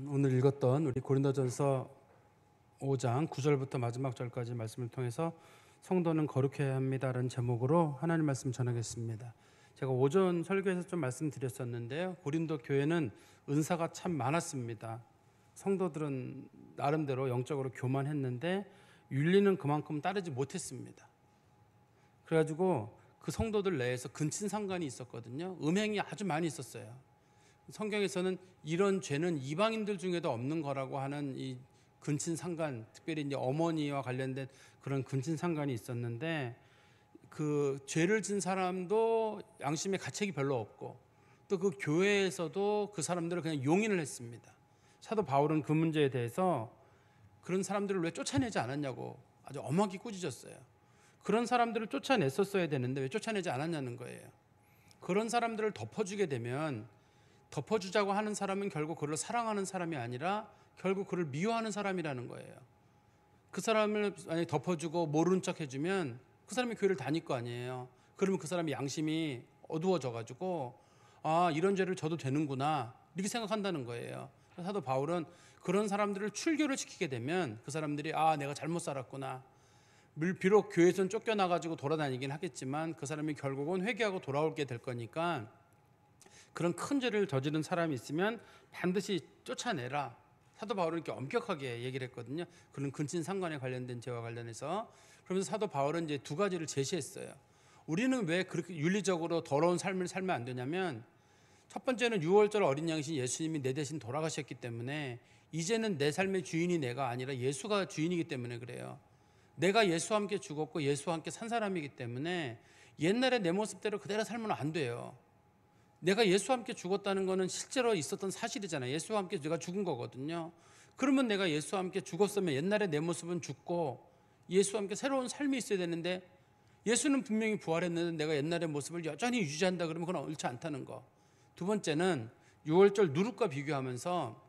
오늘 읽었던 우리 고린도전서 5장 9절부터 마지막 절까지 말씀을 통해서 성도는 거룩해야 합니다라는 제목으로 하나님 말씀 전하겠습니다. 제가 오전 설교에서 좀 말씀드렸었는데요. 고린도 교회는 은사가 참 많았습니다. 성도들은 나름대로 영적으로 교만했는데 윤리는 그만큼 따르지 못했습니다. 그래가지고 그 성도들 내에서 근친상간이 있었거든요. 음행이 아주 많이 있었어요. 성경에서는 이런 죄는 이방인들 중에도 없는 거라고 하는 이 근친상간, 특별히 이제 어머니와 관련된 그런 근친상간이 있었는데, 그 죄를 진 사람도 양심의 가책이 별로 없고, 또 그 교회에서도 그 사람들을 그냥 용인을 했습니다. 사도 바울은 그 문제에 대해서 그런 사람들을 왜 쫓아내지 않았냐고 아주 엄하게 꾸짖었어요. 그런 사람들을 쫓아냈었어야 되는데 왜 쫓아내지 않았냐는 거예요. 그런 사람들을 덮어주게 되면, 덮어주자고 하는 사람은 결국 그를 사랑하는 사람이 아니라 결국 그를 미워하는 사람이라는 거예요. 그 사람을 만약에 덮어주고 모르는 척 해주면 그 사람이 교회를 다닐 거 아니에요. 그러면 그 사람이 양심이 어두워져 가지고 이런 죄를 져도 되는구나 이렇게 생각한다는 거예요. 사도 바울은 그런 사람들을 출교를 시키게 되면 그 사람들이 내가 잘못 살았구나, 비록 교회에서는 쫓겨나가지고 돌아다니긴 하겠지만 그 사람이 결국은 회개하고 돌아오게 될 거니까 그런 큰 죄를 저지른 사람이 있으면 반드시 쫓아내라. 사도 바울은 이렇게 엄격하게 얘기를 했거든요. 그런 근친상간에 관련된 죄와 관련해서. 그러면서 사도 바울은 이제 두 가지를 제시했어요. 우리는 왜 그렇게 윤리적으로 더러운 삶을 살면 안 되냐면, 첫 번째는 6월절 어린 양이신 예수님이 내 대신 돌아가셨기 때문에 이제는 내 삶의 주인이 내가 아니라 예수가 주인이기 때문에 그래요. 내가 예수와 함께 죽었고 예수와 함께 산 사람이기 때문에 옛날에 내 모습대로 그대로 살면 안 돼요. 내가 예수와 함께 죽었다는 것은 실제로 있었던 사실이잖아요. 예수와 함께 내가 죽은 거거든요. 그러면 내가 예수와 함께 죽었으면 옛날에 내 모습은 죽고 예수와 함께 새로운 삶이 있어야 되는데, 예수는 분명히 부활했는데 내가 옛날의 모습을 여전히 유지한다 그러면 그건 옳지 않다는 거. 두 번째는 6월절 누룩과 비교하면서,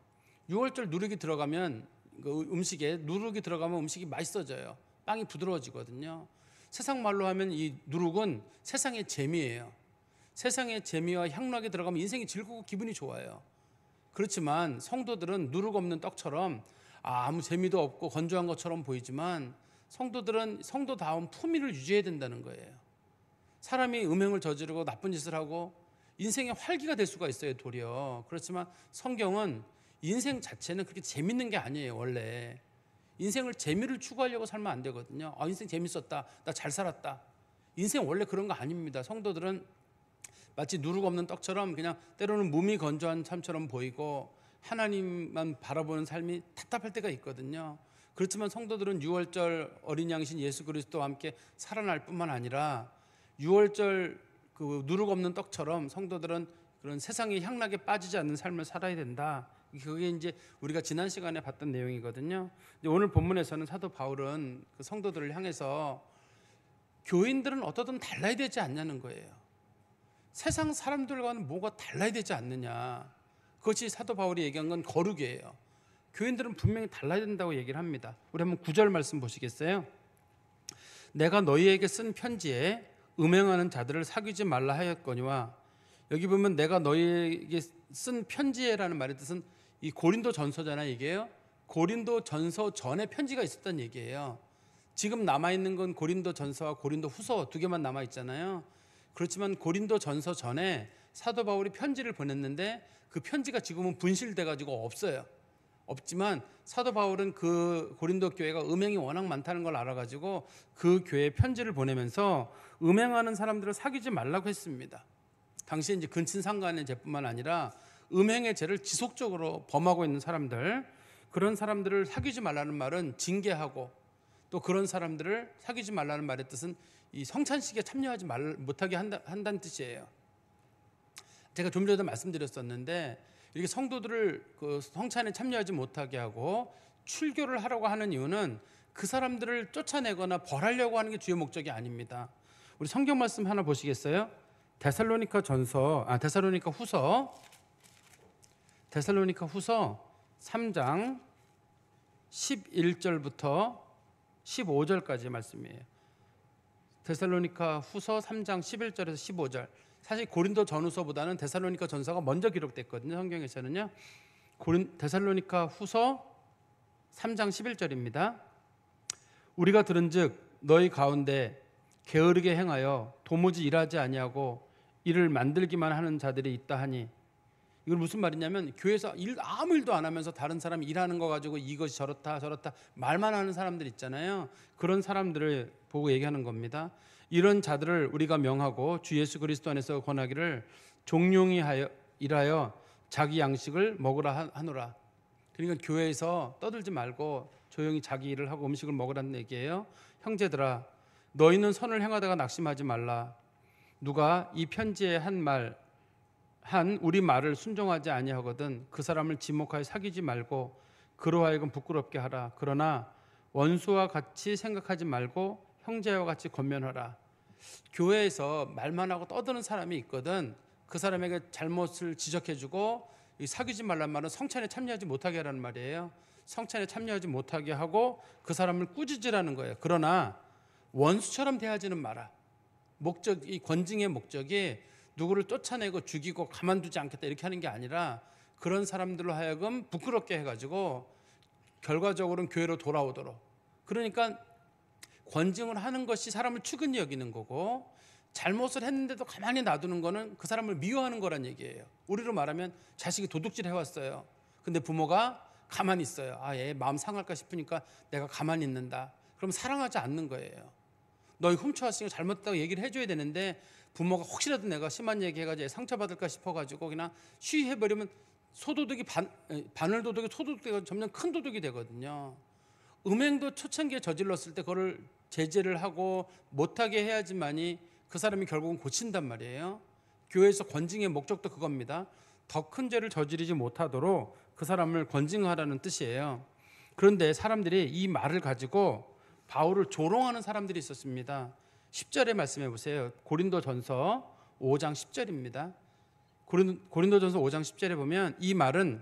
6월절 누룩이 들어가면 그 음식에 누룩이 들어가면 음식이 맛있어져요. 빵이 부드러워지거든요. 세상 말로 하면 이 누룩은 세상의 재미예요. 세상의 재미와 향락이 들어가면 인생이 즐겁고 기분이 좋아요. 그렇지만 성도들은 누룩 없는 떡처럼 아무 재미도 없고 건조한 것처럼 보이지만, 성도들은 성도다운 품위를 유지해야 된다는 거예요. 사람이 음행을 저지르고 나쁜 짓을 하고 인생의 활기가 될 수가 있어요, 도리어. 그렇지만 성경은 인생 자체는 그렇게 재밌는 게 아니에요. 원래 인생을 재미를 추구하려고 살면 안 되거든요. 인생 재밌었다, 나 잘 살았다. 인생 원래 그런 거 아닙니다. 성도들은 마치 누룩 없는 떡처럼 그냥 때로는 몸이 건조한 삶처럼 보이고 하나님만 바라보는 삶이 답답할 때가 있거든요. 그렇지만 성도들은 6월절 어린 양이신 예수 그리스도와 함께 살아날 뿐만 아니라 6월절 그 누룩 없는 떡처럼 성도들은 그런 세상의 향락에 빠지지 않는 삶을 살아야 된다. 그게 이제 우리가 지난 시간에 봤던 내용이거든요. 오늘 본문에서는 사도 바울은 그 성도들을 향해서 교인들은 어떠든 달라야 되지 않냐는 거예요. 세상 사람들과는 뭐가 달라야 되지 않느냐. 그것이 사도 바울이 얘기한 건 거룩이에요. 교인들은 분명히 달라야 된다고 얘기를 합니다. 우리 한번 9절 말씀 보시겠어요? 내가 너희에게 쓴 편지에 음행하는 자들을 사귀지 말라 하였거니와, 여기 보면 내가 너희에게 쓴 편지에라는 말의 뜻은 이 고린도 전서잖아요. 이게요, 고린도 전서 전에 편지가 있었던 얘기예요. 지금 남아있는 건 고린도 전서와 고린도 후서 두 개만 남아있잖아요. 그렇지만 고린도 전서 전에 사도 바울이 편지를 보냈는데 그 편지가 지금은 분실돼 가지고 없지만 사도 바울은 그 고린도 교회가 음행이 워낙 많다는 걸 알아가지고 그 교회에 편지를 보내면서 음행하는 사람들을 사귀지 말라고 했습니다. 당시에 이제 근친상간의 죄뿐만 아니라 음행의 죄를 지속적으로 범하고 있는 사람들, 그런 사람들을 사귀지 말라는 말은 징계하고, 또 그런 사람들을 사귀지 말라는 말의 뜻은 이 성찬식에 참여하지 못하게 한다는 뜻이에요. 제가 좀 전에 말씀드렸었는데, 이렇게 성도들을 그 성찬에 참여하지 못하게 하고 출교를 하라고 하는 이유는 그 사람들을 쫓아내거나 벌하려고 하는 게 주요 목적이 아닙니다. 우리 성경 말씀 하나 보시겠어요? 데살로니가 후서 3장 11절부터 15절까지의 말씀이에요. 데살로니가 후서 3장 11절에서 15절. 사실 고린도 전후서보다는 데살로니가 전서가 먼저 기록됐거든요. 성경에서는요. 데살로니가 후서 3장 11절입니다. 우리가 들은즉 너희 가운데 게으르게 행하여 도무지 일하지 아니하고 일을 만들기만 하는 자들이 있다 하니, 이건 무슨 말이냐면 교회에서 아무 일도 안 하면서 다른 사람이 일하는 거 가지고 이것이 저렇다 말만 하는 사람들 있잖아요. 그런 사람들을 보고 얘기하는 겁니다. 이런 자들을 우리가 명하고 주 예수 그리스도 안에서 권하기를 종용이 일하여 자기 양식을 먹으라 하노라. 그러니까 교회에서 떠들지 말고 조용히 자기 일을 하고 음식을 먹으라는 얘기예요. 형제들아, 너희는 선을 행하다가 낙심하지 말라. 누가 이 편지에 한 우리 말을 순종하지 아니하거든 그 사람을 지목하여 사귀지 말고 그로 하여금 부끄럽게 하라. 그러나 원수와 같이 생각하지 말고 형제와 같이 권면하라. 교회에서 말만 하고 떠드는 사람이 있거든. 그 사람에게 잘못을 지적해주고, 사귀지 말란 말은 성찬에 참여하지 못하게 하라는 말이에요. 성찬에 참여하지 못하게 하고 그 사람을 꾸짖으라는 거예요. 그러나 원수처럼 대하지는 마라. 이 권징의 목적이 누구를 쫓아내고 죽이고 가만두지 않겠다 이렇게 하는 게 아니라, 그런 사람들로 하여금 부끄럽게 해가지고 결과적으로는 교회로 돌아오도록. 그러니까 권징을 하는 것이 사람을 측은히 여기는 거고, 잘못을 했는데도 가만히 놔두는 거는 그 사람을 미워하는 거란 얘기예요. 우리로 말하면 자식이 도둑질 해왔어요. 근데 부모가 가만히 있어요. 얘 마음 상할까 싶으니까 내가 가만히 있는다. 그럼 사랑하지 않는 거예요. 너희 훔쳐왔으니까 잘못했다고 얘기를 해줘야 되는데, 부모가 혹시라도 내가 심한 얘기 해가지고 상처받을까 싶어가지고 그냥 쉬해버리면 소도둑이 바늘도둑이 소도둑이 점점 큰 도둑이 되거든요. 음행도 초창기에 저질렀을 때 그거를 제재를 하고 못하게 해야지만이 그 사람이 결국은 고친단 말이에요. 교회에서 권징의 목적도 그겁니다. 더 큰 죄를 저지르지 못하도록 그 사람을 권징하라는 뜻이에요. 그런데 사람들이 이 말을 가지고 바울을 조롱하는 사람들이 있었습니다. 10절에 말씀해 보세요. 고린도전서 5장 10절입니다. 고린도전서 5장 10절에 보면 이 말은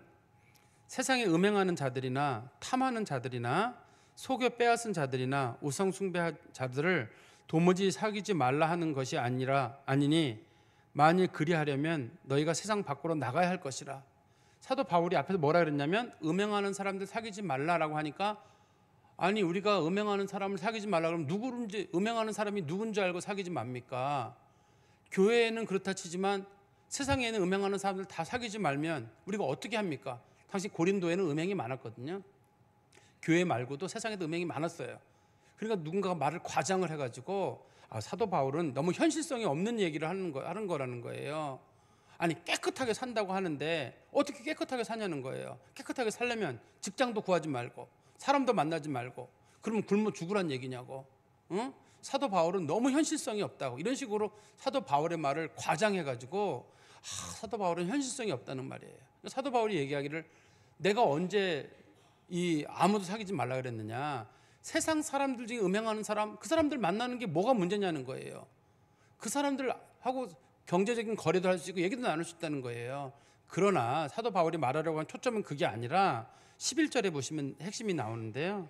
세상에 음행하는 자들이나 탐하는 자들이나 속여 빼앗은 자들이나 우상 숭배한 자들을 도무지 사귀지 말라 하는 것이 아니니 만일 그리하려면 너희가 세상 밖으로 나가야 할 것이라. 사도 바울이 앞에서 뭐라 그랬냐면 음행하는 사람들 사귀지 말라라고 하니까, 아니 우리가 음행하는 사람을 사귀지 말라 그러면 누구든지 음행하는 사람이 누군지 알고 사귀지 맙니까? 교회에는 그렇다 치지만 세상에는 음행하는 사람들 다 사귀지 말면 우리가 어떻게 합니까? 당시 고린도에는 음행이 많았거든요. 교회 말고도 세상에도 음행이 많았어요. 그러니까 누군가가 말을 과장을 해가지고 사도 바울은 너무 현실성이 없는 얘기를 하는 거라는 거예요. 아니 깨끗하게 산다고 하는데 어떻게 깨끗하게 사냐는 거예요. 깨끗하게 살려면 직장도 구하지 말고 사람도 만나지 말고 그러면 굶어 죽으란 얘기냐고. 응? 사도 바울은 너무 현실성이 없다고 이런 식으로 사도 바울의 말을 과장해가지고 사도 바울은 현실성이 없다는 말이에요. 사도 바울이 얘기하기를 내가 언제 아무도 사귀지 말라 그랬느냐. 세상 사람들 중에 음행하는 사람, 그 사람들 만나는 게 뭐가 문제냐는 거예요. 그 사람들하고 경제적인 거래도 할 수 있고 얘기도 나눌 수 있다는 거예요. 그러나 사도 바울이 말하려고 한 초점은 그게 아니라 11절에 보시면 핵심이 나오는데요.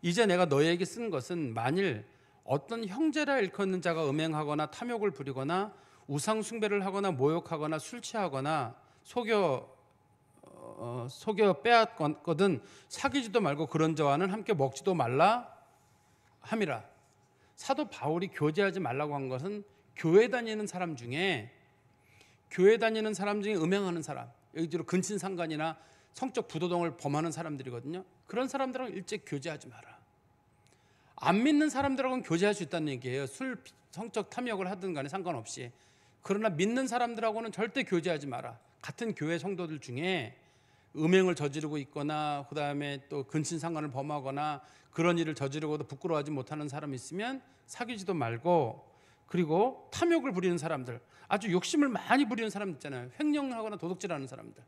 이제 내가 너희에게 쓴 것은 만일 어떤 형제라 일컫는 자가 음행하거나 탐욕을 부리거나 우상 숭배를 하거나 모욕하거나 술 취하거나 속여 빼앗거든 사귀지도 말고 그런 자와는 함께 먹지도 말라 함이라. 사도 바울이 교제하지 말라고 한 것은 교회 다니는 사람 중에 음행하는 사람, 예를 들어 근친상간이나 성적 부도덕을 범하는 사람들이거든요. 그런 사람들하고 일찍 교제하지 마라. 안 믿는 사람들하고는 교제할 수 있다는 얘기예요. 성적 탐욕을 하든 간에 상관없이. 그러나 믿는 사람들하고는 절대 교제하지 마라. 같은 교회 성도들 중에 음행을 저지르고 있거나 그다음에 또 근친상간을 범하거나 그런 일을 저지르고도 부끄러워하지 못하는 사람이 있으면 사귀지도 말고, 그리고 탐욕을 부리는 사람들, 아주 욕심을 많이 부리는 사람들 있잖아요. 횡령하거나 도둑질하는 사람들,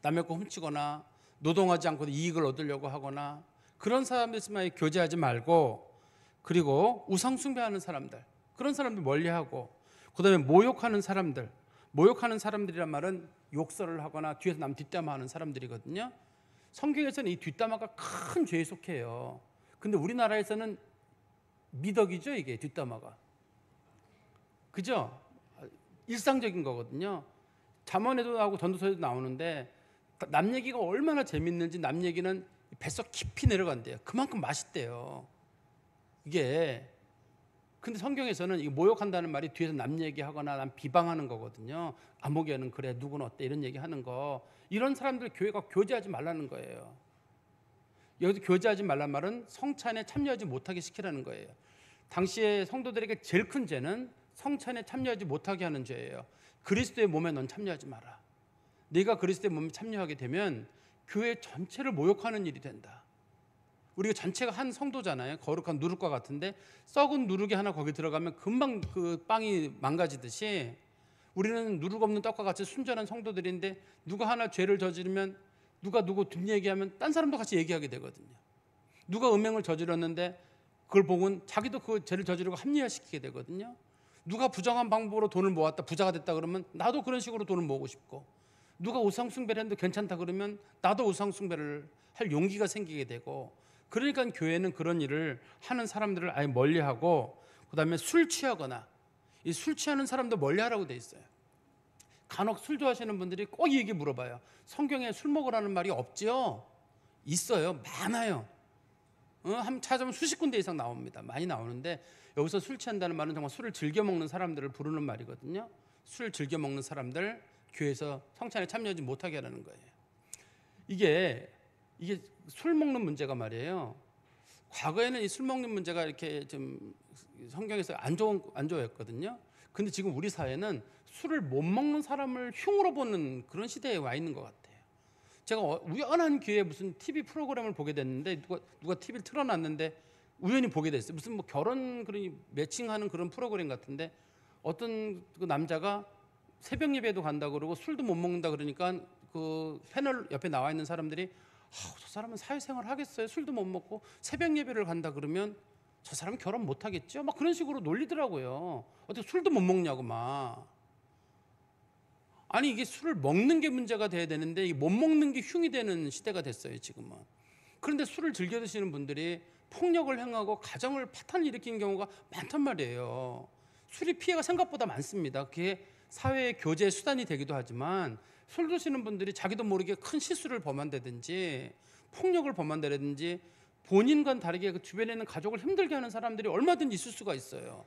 남의 거 훔치거나 노동하지 않고도 이익을 얻으려고 하거나 그런 사람들 있으면 교제하지 말고, 그리고 우상 숭배하는 사람들, 그런 사람들 멀리하고, 그다음에 모욕하는 사람들이란 말은 욕설을 하거나 뒤에서 남 뒷담화하는 사람들이거든요. 성경에서는 이 뒷담화가 큰 죄에 속해요. 근데 우리나라에서는 미덕이죠, 이게 뒷담화가. 그죠? 일상적인 거거든요. 잠언에도 나오고 전도서에도 나오는데 남 얘기가 얼마나 재밌는지 남 얘기는 뱃속 깊이 내려간대요. 그만큼 맛있대요. 이게 근데 성경에서는 이 모욕한다는 말이 뒤에서 남 얘기하거나 남 비방하는 거거든요. 아무개는 그래 누구는 어때 이런 얘기하는 거. 이런 사람들 교회가 교제하지 말라는 거예요. 여기서 교제하지 말란 말은 성찬에 참여하지 못하게 시키라는 거예요. 당시에 성도들에게 제일 큰 죄는 성찬에 참여하지 못하게 하는 죄예요. 그리스도의 몸에 넌 참여하지 마라. 네가 그리스도의 몸에 참여하게 되면 교회 전체를 모욕하는 일이 된다. 우리가 전체가 한 성도잖아요. 거룩한 누룩과 같은데 썩은 누룩이 하나 거기 들어가면 금방 그 빵이 망가지듯이 우리는 누룩 없는 떡과 같이 순전한 성도들인데 누가 하나 죄를 저지르면 누가 누구 뒷얘기하면 딴 사람도 같이 얘기하게 되거든요. 누가 음행을 저질렀는데 그걸 보고 자기도 그 죄를 저지르고 합리화시키게 되거든요. 누가 부정한 방법으로 돈을 모았다 부자가 됐다 그러면 나도 그런 식으로 돈을 모으고 싶고, 누가 우상 숭배를 했는데 괜찮다 그러면 나도 우상 숭배를 할 용기가 생기게 되고, 그러니까 교회는 그런 일을 하는 사람들을 아예 멀리하고, 그다음에 술 취하거나 이 술 취하는 사람도 멀리하라고 돼 있어요. 간혹 술 좋아하시는 분들이 꼭 이 얘기 물어봐요. 성경에 술 먹으라는 말이 없지요? 있어요. 많아요. 한번 찾아보면 수십 군데 이상 나옵니다. 많이 나오는데 여기서 술 취한다는 말은 정말 술을 즐겨 먹는 사람들을 부르는 말이거든요. 술 즐겨 먹는 사람들 교회에서 성찬에 참여하지 못하게 하라는 거예요. 이게 술 먹는 문제가 말이에요. 과거에는 이 술 먹는 문제가 이렇게 좀 성경에서 안 좋았거든요. 근데 지금 우리 사회는 술을 못 먹는 사람을 흉으로 보는 그런 시대에 와 있는 것 같아요. 제가 우연한 기회에 무슨 TV 프로그램을 보게 됐는데 누가 TV를 틀어놨는데 우연히 보게 됐어요. 무슨 뭐 결혼 그런 매칭하는 그런 프로그램 같은데 어떤 그 남자가 새벽 예배도 간다 그러고 술도 못 먹는다 그러니까 그 패널 옆에 나와 있는 사람들이 저 사람은 사회생활 하겠어요? 술도 못 먹고 새벽 예배를 간다 그러면 저 사람은 결혼 못 하겠죠? 막 그런 식으로 놀리더라고요. 어떻게 술도 못 먹냐고 막. 아니 이게 술을 먹는 게 문제가 돼야 되는데 못 먹는 게 흉이 되는 시대가 됐어요 지금은. 그런데 술을 즐겨 드시는 분들이 폭력을 행하고 가정을 파탄을 일으키는 경우가 많단 말이에요. 술이 피해가 생각보다 많습니다. 그게 사회의 교제 수단이 되기도 하지만 술 드시는 분들이 자기도 모르게 큰 실수를 범한다든지 폭력을 범한다든지 본인과는 다르게 그 주변에 있는 가족을 힘들게 하는 사람들이 얼마든지 있을 수가 있어요.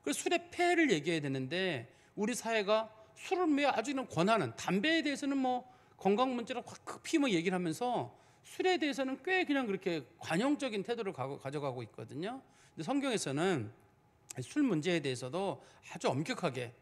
그래서 술의 폐해를 얘기해야 되는데 우리 사회가 술을 매 아주 그냥 권하는, 담배에 대해서는 뭐 건강 문제로 확 급히 뭐 얘기를 하면서 술에 대해서는 꽤 그냥 그렇게 관용적인 태도를 가져가고 있거든요. 근데 성경에서는 술 문제에 대해서도 아주 엄격하게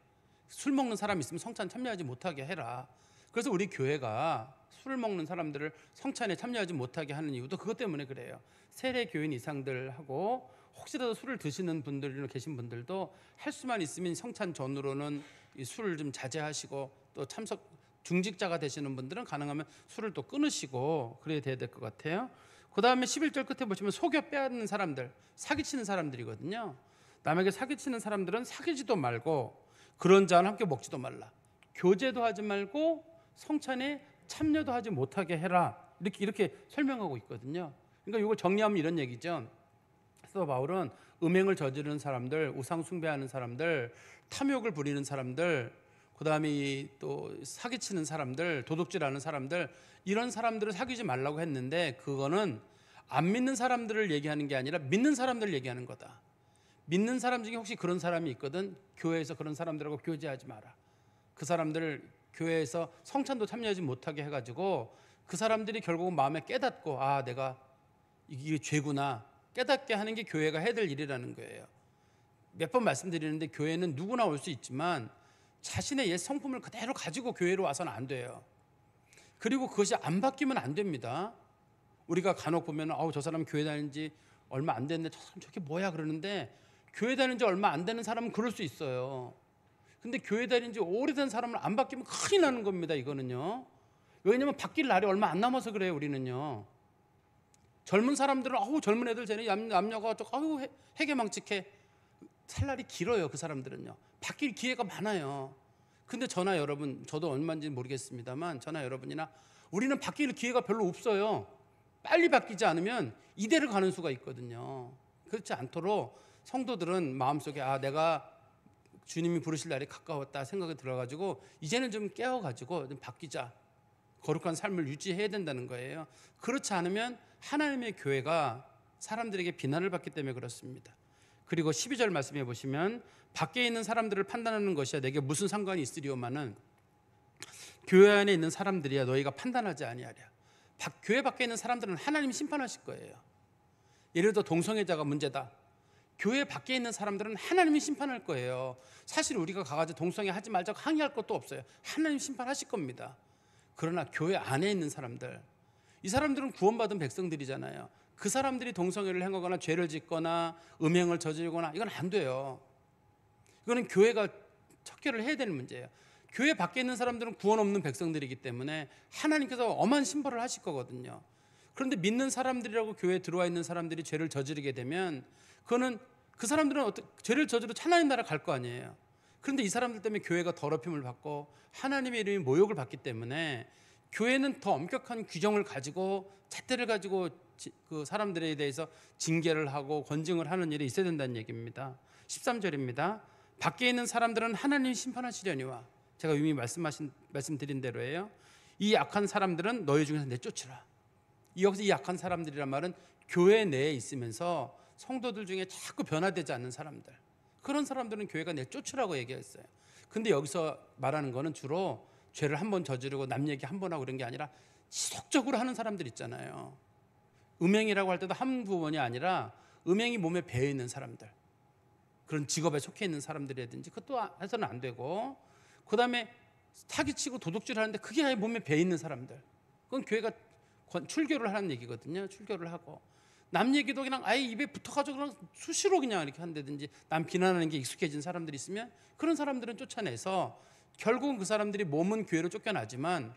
술 먹는 사람이 있으면 성찬 참여하지 못하게 해라. 그래서 우리 교회가 술을 먹는 사람들을 성찬에 참여하지 못하게 하는 이유도 그것 때문에 그래요. 세례 교인 이상들하고 혹시라도 술을 드시는 분들 계신 분들도 할 수만 있으면 성찬 전후로는 이 술을 좀 자제하시고 또 참석 중직자가 되시는 분들은 가능하면 술을 또 끊으시고 그래야 될 것 같아요. 그 다음에 11절 끝에 보시면 속여 빼앗는 사람들, 사기치는 사람들이거든요. 남에게 사기치는 사람들은 사귀지도 말고 그런 자와 함께 먹지도 말라. 교제도 하지 말고 성찬에 참여도 하지 못하게 해라. 이렇게 설명하고 있거든요. 그러니까 이걸 정리하면 이런 얘기죠. 사도 바울은 음행을 저지르는 사람들, 우상 숭배하는 사람들, 탐욕을 부리는 사람들, 그다음에 또 사기치는 사람들, 도둑질하는 사람들, 이런 사람들을 사귀지 말라고 했는데 그거는 안 믿는 사람들을 얘기하는 게 아니라 믿는 사람들을 얘기하는 거다. 믿는 사람 중에 혹시 그런 사람이 있거든. 교회에서 그런 사람들하고 교제하지 마라. 그 사람들을 교회에서 성찬도 참여하지 못하게 해가지고 그 사람들이 결국은 마음에 깨닫고 내가 이게 죄구나 깨닫게 하는 게 교회가 해야 될 일이라는 거예요. 몇 번 말씀드리는데 교회는 누구나 올 수 있지만 자신의 옛 성품을 그대로 가지고 교회로 와서는 안 돼요. 그리고 그것이 안 바뀌면 안 됩니다. 우리가 간혹 보면 저 사람 교회 다닌 지 얼마 안 됐는데 저 사람 저게 뭐야 그러는데 교회 다닌 지 얼마 안 되는 사람은 그럴 수 있어요. 근데 교회 다닌 지 오래된 사람은 안 바뀌면 큰일 나는 겁니다. 이거는요. 왜냐하면 바뀔 날이 얼마 안 남아서 그래요. 우리는요. 젊은 사람들은 젊은 애들 쟤네 남녀가 해괴망측해 살 날이 길어요. 그 사람들은요. 바뀔 기회가 많아요. 근데 저나 여러분, 저도 얼마인지 모르겠습니다만 저나 여러분이나 우리는 바뀔 기회가 별로 없어요. 빨리 바뀌지 않으면 이대로 가는 수가 있거든요. 그렇지 않도록 성도들은 마음속에 내가 주님이 부르실 날이 가까웠다 생각이 들어가지고 이제는 좀 깨어가지고 좀 바뀌자. 거룩한 삶을 유지해야 된다는 거예요. 그렇지 않으면 하나님의 교회가 사람들에게 비난을 받기 때문에 그렇습니다. 그리고 12절 말씀해 보시면 밖에 있는 사람들을 판단하는 것이야 내게 무슨 상관이 있으리오마는 교회 안에 있는 사람들이야 너희가 판단하지 아니하랴. 교회 밖에 있는 사람들은 하나님 심판하실 거예요. 예를 들어 동성애자가 문제다. 교회 밖에 있는 사람들은 하나님이 심판할 거예요. 사실 우리가 가가지고 동성애 하지 말자고 항의할 것도 없어요. 하나님 심판하실 겁니다. 그러나 교회 안에 있는 사람들, 이 사람들은 구원받은 백성들이잖아요. 그 사람들이 동성애를 행하거나 죄를 짓거나 음행을 저지르거나 이건 안 돼요. 이거는 교회가 척결을 해야 되는 문제예요. 교회 밖에 있는 사람들은 구원 없는 백성들이기 때문에 하나님께서 엄한 심벌을 하실 거거든요. 그런데 믿는 사람들이라고 교회에 들어와 있는 사람들이 죄를 저지르게 되면 그거는 그 사람들은 죄를 저지르고 하나님 나라 갈 거 아니에요. 그런데 이 사람들 때문에 교회가 더럽힘을 받고 하나님의 이름이 모욕을 받기 때문에 교회는 더 엄격한 규정을 가지고 잣대를 가지고 그 사람들에 대해서 징계를 하고 권징을 하는 일이 있어야 된다는 얘기입니다. 13절입니다. 밖에 있는 사람들은 하나님이 심판하시려니와 제가 이미 말씀드린 대로예요. 이 악한 사람들은 너희 중에서 내쫓으라. 여기서 이 악한 사람들이란 말은 교회 내에 있으면서 성도들 중에 자꾸 변화되지 않는 사람들, 그런 사람들은 교회가 내쫓으라고 얘기했어요. 근데 여기서 말하는 거는 주로 죄를 한 번 저지르고 남 얘기 한 번 하고 그런 게 아니라 지속적으로 하는 사람들 있잖아요. 음행이라고 할 때도 한두 번이 아니라 음행이 몸에 배어 있는 사람들, 그런 직업에 속해 있는 사람들이라든지 그것도 해서는 안 되고, 그 다음에 사기치고 도둑질 하는데 그게 아예 몸에 배어 있는 사람들, 그건 교회가 출교를 하는 얘기거든요. 출교를 하고 남 얘기도 그냥 아예 입에 붙어가지고 그냥 수시로 그냥 이렇게 한다든지 남 비난하는 게 익숙해진 사람들이 있으면 그런 사람들은 쫓아내서 결국은 그 사람들이 몸은 교회로 쫓겨나지만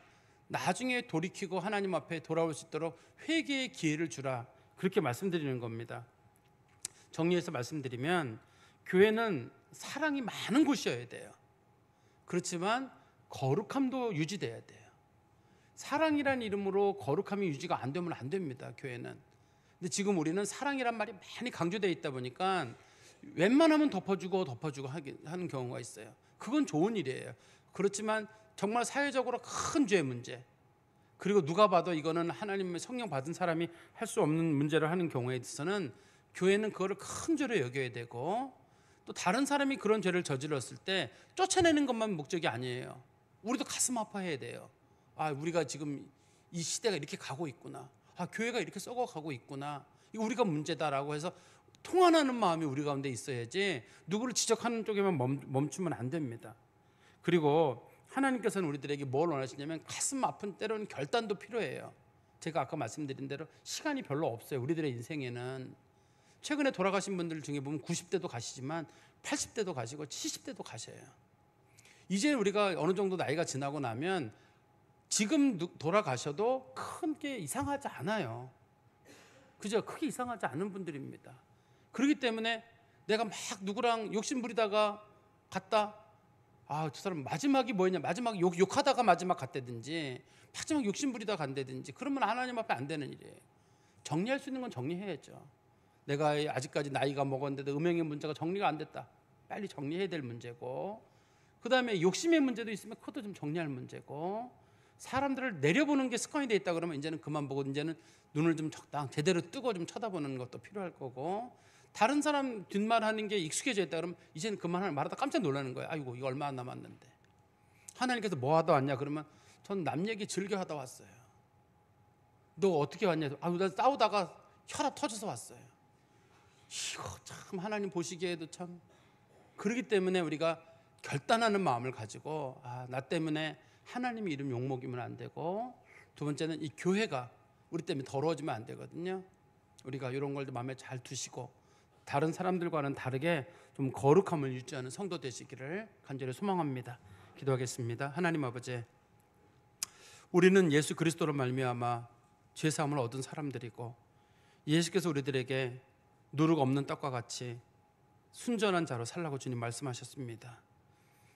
나중에 돌이키고 하나님 앞에 돌아올 수 있도록 회개의 기회를 주라, 그렇게 말씀드리는 겁니다. 정리해서 말씀드리면 교회는 사랑이 많은 곳이어야 돼요. 그렇지만 거룩함도 유지돼야 돼요. 사랑이란 이름으로 거룩함이 유지가 안 되면 안 됩니다, 교회는. 근데 지금 우리는 사랑이란 말이 많이 강조되어 있다 보니까 웬만하면 덮어주고 하는 경우가 있어요. 그건 좋은 일이에요. 그렇지만 정말 사회적으로 큰 죄 문제, 그리고 누가 봐도 이거는 하나님의 성령 받은 사람이 할 수 없는 문제를 하는 경우에 있어서는 교회는 그거를 큰 죄로 여겨야 되고, 또 다른 사람이 그런 죄를 저질렀을 때 쫓아내는 것만 목적이 아니에요. 우리도 가슴 아파해야 돼요. 아, 우리가 지금 이 시대가 이렇게 가고 있구나. 아, 교회가 이렇게 썩어가고 있구나. 이거 우리가 문제다라고 해서 통한하는 마음이 우리 가운데 있어야지 누구를 지적하는 쪽에만 멈추면 안 됩니다. 그리고 하나님께서는 우리들에게 뭘 원하시냐면 가슴 아픈 때로는 결단도 필요해요. 제가 아까 말씀드린 대로 시간이 별로 없어요. 우리들의 인생에는 최근에 돌아가신 분들 중에 보면 90대도 가시지만 80대도 가시고 70대도 가셔요. 이제 우리가 어느 정도 나이가 지나고 나면 지금 돌아가셔도 크게 이상하지 않아요. 그죠? 크게 이상하지 않은 분들입니다. 그렇기 때문에 내가 막 누구랑 욕심 부리다가 갔다, 아, 저 사람 마지막이 뭐였냐, 마지막 욕하다가 마지막 갔다든지 마지막 욕심 부리다가 간다든지, 그러면 하나님 앞에 안 되는 일이에요. 정리할 수 있는 건 정리해야죠. 내가 아직까지 나이가 먹었는데도 음행의 문제가 정리가 안 됐다, 빨리 정리해야 될 문제고, 그 다음에 욕심의 문제도 있으면 그것도 좀 정리할 문제고, 사람들을 내려보는 게 습관이 돼 있다 그러면 이제는 그만 보고 이제는 눈을 좀 제대로 뜨고 좀 쳐다보는 것도 필요할 거고, 다른 사람 뒷말하는 게 익숙해져 있다 그러면 이제는 그만 말하다 깜짝 놀라는 거예요. 아이고, 이거 얼마 안 남았는데. 하나님께서 뭐 하다 왔냐 그러면 전 남 얘기 즐겨 하다 왔어요. 너 어떻게 왔냐? 아유, 난 싸우다가 혈압 터져서 왔어요. 이거 참 하나님 보시기에도 참. 그렇기 때문에 우리가 결단하는 마음을 가지고, 아, 나 때문에 하나님의 이름 욕먹이면 안 되고, 두 번째는 이 교회가 우리 때문에 더러워지면 안 되거든요. 우리가 이런 걸 마음에 잘 두시고 다른 사람들과는 다르게 좀 거룩함을 유지하는 성도 되시기를 간절히 소망합니다. 기도하겠습니다. 하나님 아버지, 우리는 예수 그리스도로 말미암아 죄 사함을 얻은 사람들이고, 예수께서 우리들에게 누룩 없는 떡과 같이 순전한 자로 살라고 주님 말씀하셨습니다.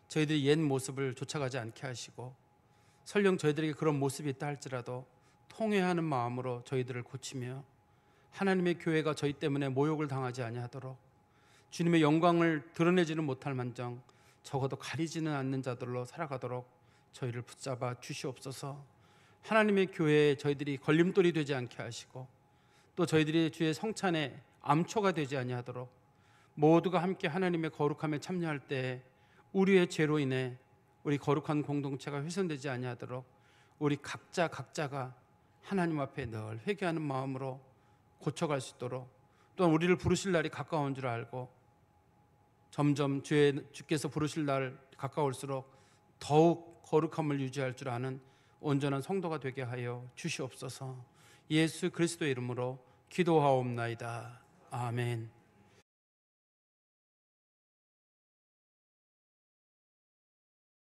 저희들이 옛 모습을 쫓아가지 않게 하시고, 설령 저희들에게 그런 모습이 있다 할지라도 통회하는 마음으로 저희들을 고치며 하나님의 교회가 저희 때문에 모욕을 당하지 아니하도록 주님의 영광을 드러내지는 못할 만정 적어도 가리지는 않는 자들로 살아가도록 저희를 붙잡아 주시옵소서. 하나님의 교회에 저희들이 걸림돌이 되지 않게 하시고 또 저희들이 주의 성찬에 암초가 되지 아니하도록 모두가 함께 하나님의 거룩함에 참여할 때 우리의 죄로 인해 우리 거룩한 공동체가 훼손되지 아니하도록 우리 각자가 하나님 앞에 늘 회개하는 마음으로 고쳐갈 수 있도록, 또한 우리를 부르실 날이 가까운 줄 알고 점점 주께서 부르실 날 가까울수록 더욱 거룩함을 유지할 줄 아는 온전한 성도가 되게 하여 주시옵소서. 예수 그리스도의 이름으로 기도하옵나이다. 아멘.